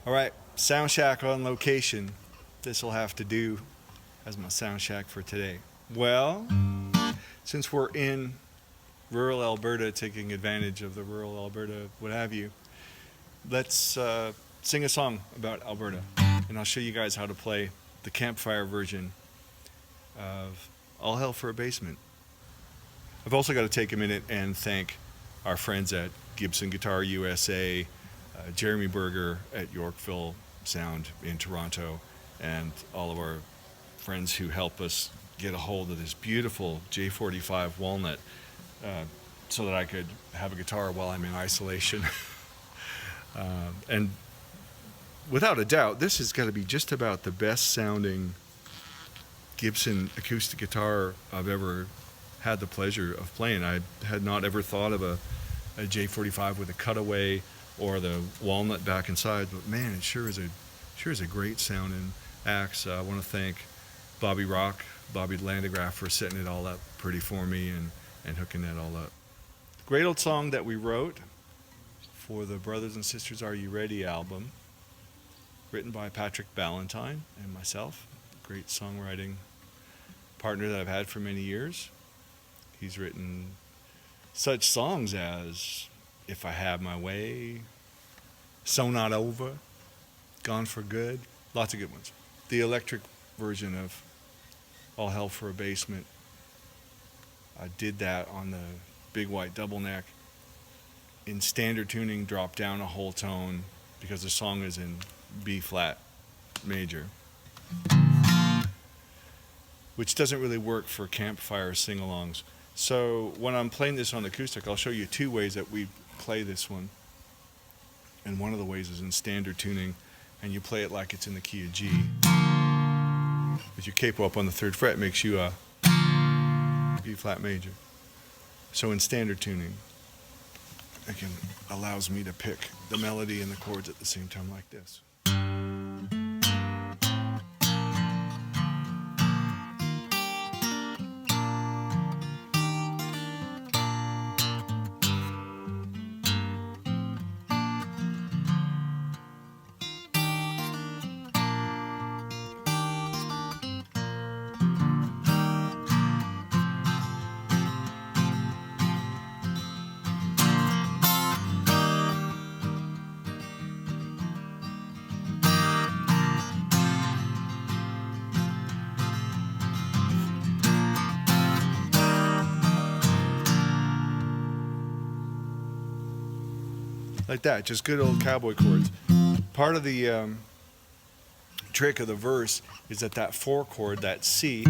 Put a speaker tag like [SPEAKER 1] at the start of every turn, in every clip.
[SPEAKER 1] All right, Soundshack on location. This will have to do as my Soundshack for today. Well, since we're in rural Alberta, taking advantage of the rural Alberta, what have you, let's sing a song about Alberta. And I'll show you guys how to play the campfire version of All Hell for a Basement. I've also got to take a minute and thank our friends at Gibson Guitar USA, Jeremy Berger at Yorkville Sound in Toronto, and all of our friends who help us get a hold of this beautiful J45 walnut so that I could have a guitar while I'm in isolation. And without a doubt, this has got to be just about the best sounding Gibson acoustic guitar I've ever had the pleasure of playing. I had not ever thought of a J45 with a cutaway or the walnut back inside, but man, it sure is a great sounding axe. I want to thank Bobby Landegraaff for setting it all up pretty for me and hooking that all up. Great old song that we wrote for the Brothers and Sisters Are You Ready album, written by Patrick Ballantyne and myself, great songwriting partner that I've had for many years. He's written such songs as If I Have My Way, So Not Over, Gone for Good, lots of good ones. The electric version of All Hell for a Basement, I did that on the big white double neck. In standard tuning, dropped down a whole tone because the song is in B flat major, which doesn't really work for campfire sing-alongs. So when I'm playing this on acoustic, I'll show you two ways that we play this one. And one of the ways is in standard tuning, and you play it like it's in the key of G. But your capo up on the 3rd fret makes you a B flat major. So in standard tuning, it allows me to pick the melody and the chords at the same time like this. Like that, just good old cowboy chords. Part of the trick of the verse is that 4 chord, that C,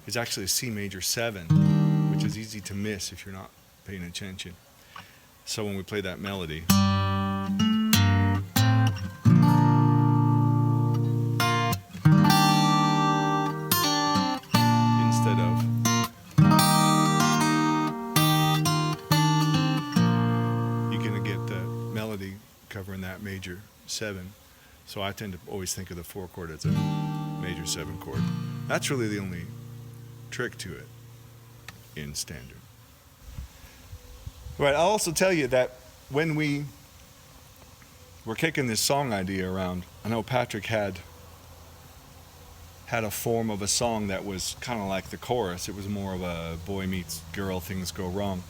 [SPEAKER 1] is actually a C major 7, which is easy to miss if you're not paying attention. So when we play that melody, instead of covering that major 7. So I tend to always think of the 4 chord as a major 7 chord. That's really the only trick to it in standard. Right, I'll also tell you that when we were kicking this song idea around, I know Patrick had a form of a song that was kind of like the chorus. It was more of a boy meets girl, things go wrong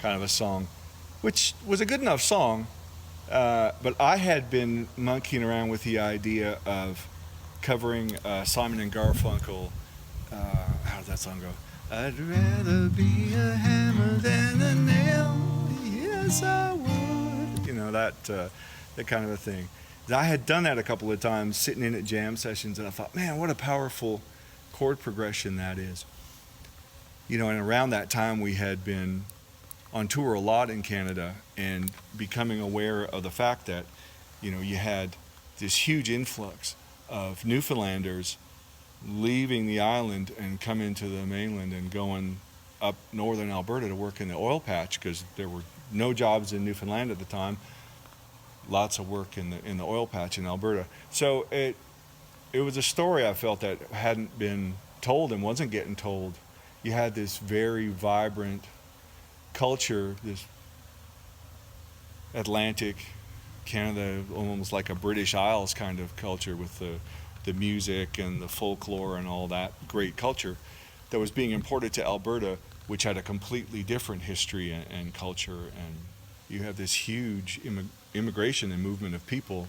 [SPEAKER 1] kind of a song, which was a good enough song. But I had been monkeying around with the idea of covering Simon and Garfunkel. How does that song go? I'd rather be a hammer than a nail. Yes, I would. You know, that kind of a thing. I had done that a couple of times sitting in at jam sessions, and I thought, man, what a powerful chord progression that is. You know, and around that time we had been on tour a lot in Canada and becoming aware of the fact that, you know, you had this huge influx of Newfoundlanders leaving the island and coming to the mainland and going up northern Alberta to work in the oil patch because there were no jobs in Newfoundland at the time. Lots of work in the oil patch in Alberta. So it was a story I felt that hadn't been told and wasn't getting told. You had this very vibrant culture, this Atlantic Canada almost like a British Isles kind of culture with the music and the folklore and all that great culture that was being imported to Alberta, which had a completely different history and culture. And you have this huge immigration and movement of people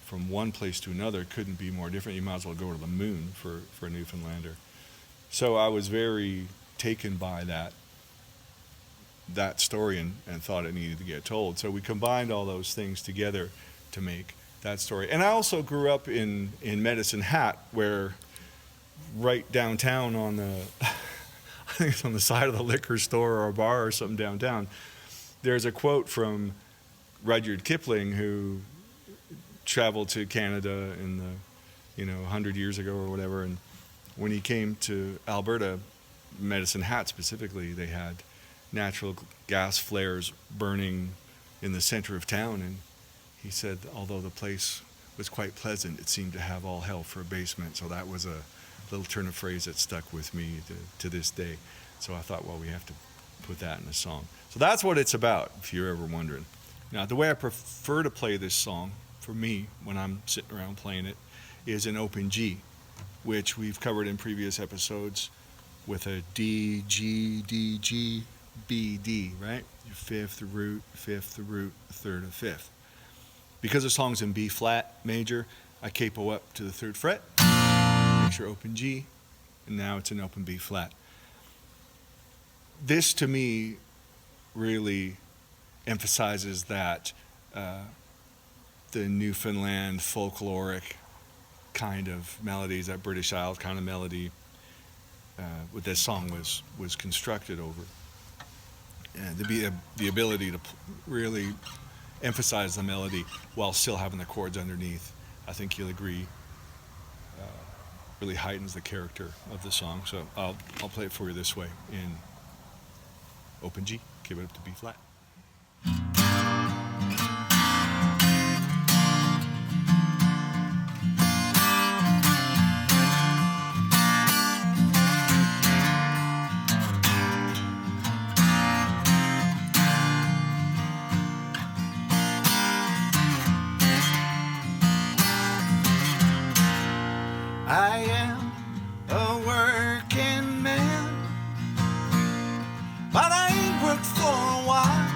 [SPEAKER 1] from one place to another. Couldn't be more different. You might as well go to the moon for a Newfoundlander. So I was very taken by that story and thought it needed to get told. So we combined all those things together to make that story. And I also grew up in Medicine Hat, where right downtown on the, I think it's on the side of the liquor store or a bar or something downtown, there's a quote from Rudyard Kipling, who traveled to Canada in the, 100 years ago or whatever. And when he came to Alberta, Medicine Hat specifically, they had natural gas flares burning in the center of town. And he said, although the place was quite pleasant, it seemed to have all hell for a basement. So that was a little turn of phrase that stuck with me to this day. So I thought, well, we have to put that in a song. So that's what it's about, if you're ever wondering. Now, the way I prefer to play this song, for me, when I'm sitting around playing it, is an open G, which we've covered in previous episodes with a D, G, D, G, B, D, right? Your fifth, the root, third, and fifth. Because the song's in B flat major, I capo up to the third fret, makes your open G, and now it's an open B flat. This, to me, really emphasizes that the Newfoundland folkloric kind of melodies, that British Isles kind of melody, what this song was constructed over. And the ability to really emphasize the melody while still having the chords underneath, I think you'll agree, really heightens the character of the song. So I'll play it for you this way in open G, give it up to B flat.
[SPEAKER 2] I am a working man, but I ain't worked for a while.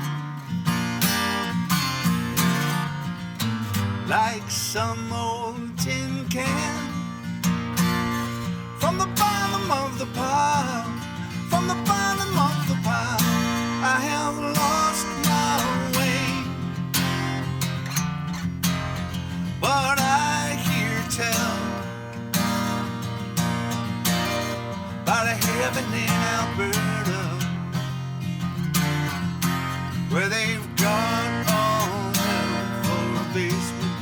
[SPEAKER 2] Like some old tin can, from the bottom of the pile, from the bottom of the pile, I have lost my way. But I hear tell about a heaven in Alberta, where they've got all hell for a basement.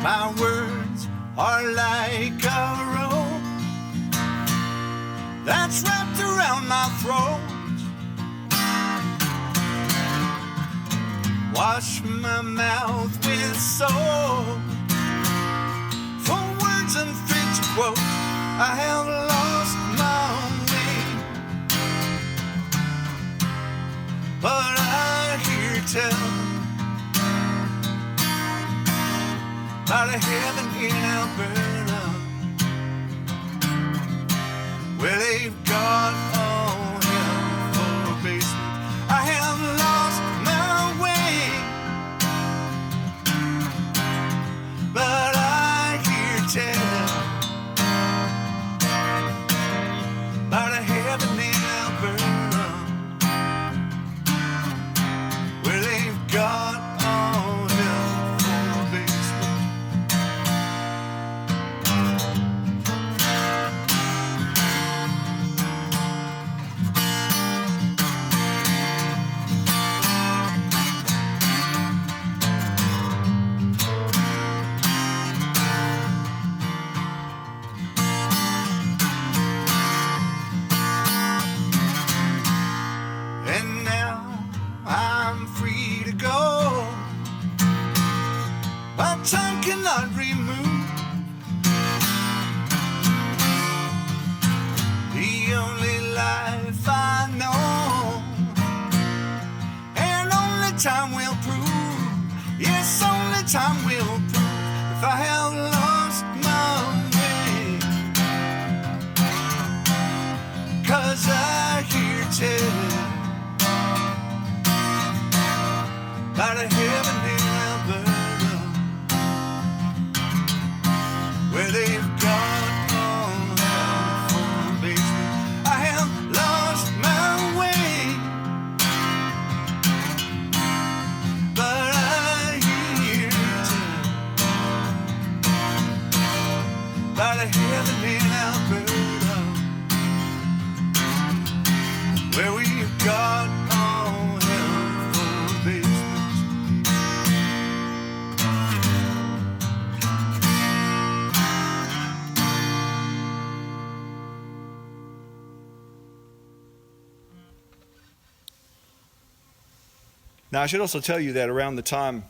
[SPEAKER 2] My words are like a rope that's wrapped around my throat. Wash my mouth with soap. For words unfit to quote, I have lost my way. But I hear tell about a heaven in Alberta, where they've got all hell for a basement. I have lost my way, but I hear tell about a heaven in Alberta, where they've got all hell for a basement. time will prove. Yes, only time will prove if I have lost my way. 'Cause I hear tell about a heaven in Alberta where they've got all hell for a basement. I have lost my way, but I hear tell about a heaven in Alberta where we've got all hell for a basement.
[SPEAKER 1] Now, I should also tell you that around the time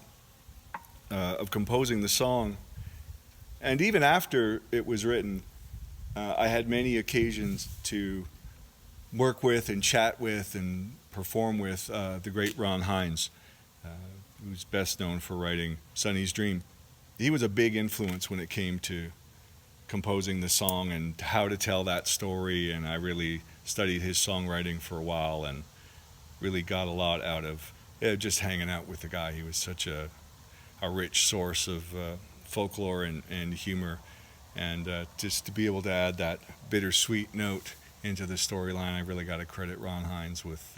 [SPEAKER 1] of composing the song, and even after it was written, I had many occasions to work with and chat with and perform with the great Ron Hines, who's best known for writing Sonny's Dream. He was a big influence when it came to composing the song and how to tell that story, and I really studied his songwriting for a while and really got a lot out of just hanging out with the guy. He was such a rich source of folklore and humor, and just to be able to add that bittersweet note into the storyline, I really got to credit Ron Hines with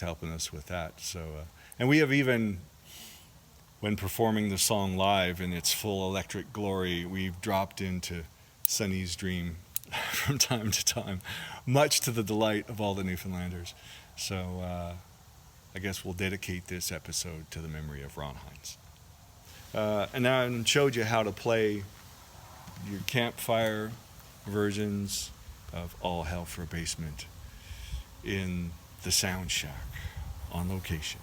[SPEAKER 1] helping us with that. So, and we have even, when performing the song live in its full electric glory, we've dropped into Sonny's Dream from time to time, much to the delight of all the Newfoundlanders. So I guess we'll dedicate this episode to the memory of Ron Hines. And now I showed you how to play your campfire versions of All Hell for a Basement in the Soundshack on location.